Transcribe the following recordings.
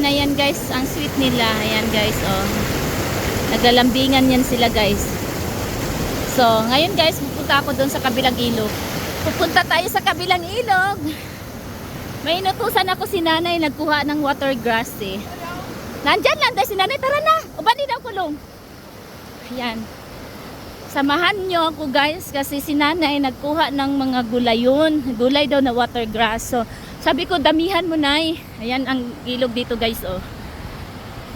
na yan guys, ang sweet nila. Ayan guys, oh. Nagalambingan yan sila guys. So, ngayon guys, pupunta ako doon sa kabilang ilog. Pupunta tayo sa kabilang ilog. May inutusan ako si nanay, nagkuha ng water grass eh. Nandyan lang tayo si nanay, tara na. O ba daw kulong? Ayan. Samahan nyo ako guys, kasi si nanay nagkuha ng mga gulayon. Gulay daw na water grass. So, sabi ko, damihan mo nay. Ayan ang ilog dito guys, oh.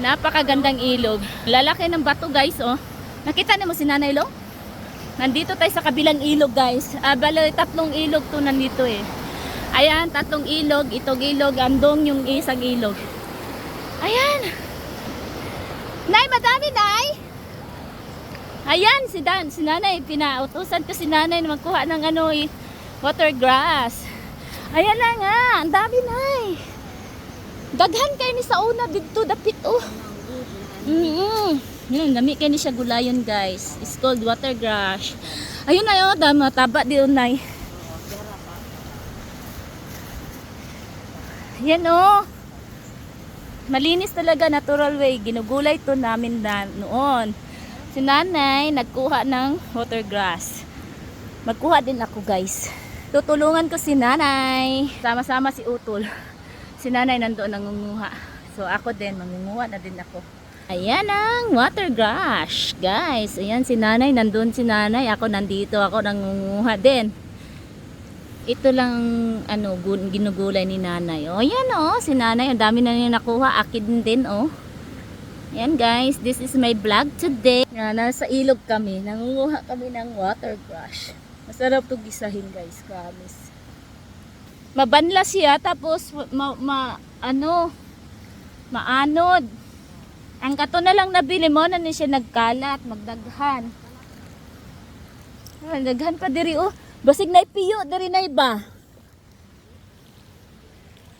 Napakagandang ilog. Lalaki ng bato guys, oh. Nakita niyo mo si nanay lo? Nandito tayo sa kabilang ilog guys. Bale, 3 ilog to nandito eh. Ayan, 3 ilog. Itong ilog, andong yung isang ilog. Ayan. Nay, madami nay. Ayan, si nanay. Pinautusan ko si nanay na magkuha ng ano eh, water grass. Ayan na nga, ang dami nay. Daghan kayo ni sa una dito, dapit oh. Yun, dami kayo ni siya gulayon guys. It's called water grass. Ayun na yun, taba di unay. Yan oh. Malinis talaga, natural way. Ginugulay to namin noon. Si nanay nagkuha ng water grass. Magkuha din ako guys. Tutulungan ko si nanay. Sama-sama si Utol. Si nanay nandoon nangunguha. So ako din, mangunguha na din ako. Ayan ang water grass guys. Ayan si nanay, nandoon si nanay. Ako nandito, ako nangunguha din. Ito lang ano, ginugulay ni nanay. O yan o, si nanay, ang dami na niya nakuha. Akin din o. Ayan guys, this is my vlog today. Nasa ilog kami, nangunguha kami ng water grass. Masarap to gisahin guys, promise. Mabanla siya, tapos maanod. Ang kato na lang nabili mo, na siya nagkalat, magdaghan. Daghan pa diri oh. Basig na ipiyo, diri na iba.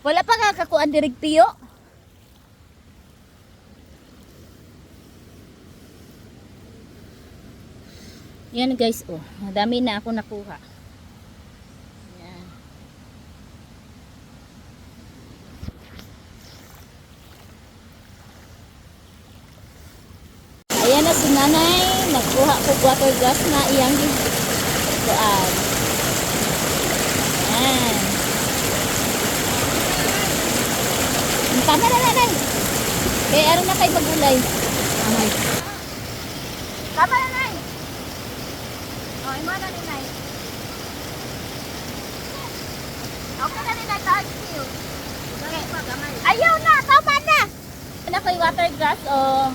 Wala pa kakakuan diri piyo. Yan guys, oh. Madami na ako nakuha. Yan. Ayan na si nanay. Nagkuha ko water grass na iyang kuan. Yan. Tama na nanay. Kaya aron na kayo magulay. Amay. Tama na nanay. Oh, imana ni nay. Okay na ni nay, thank you. Okay. Ayaw na, tama na. Ano ko yung water grass, oh.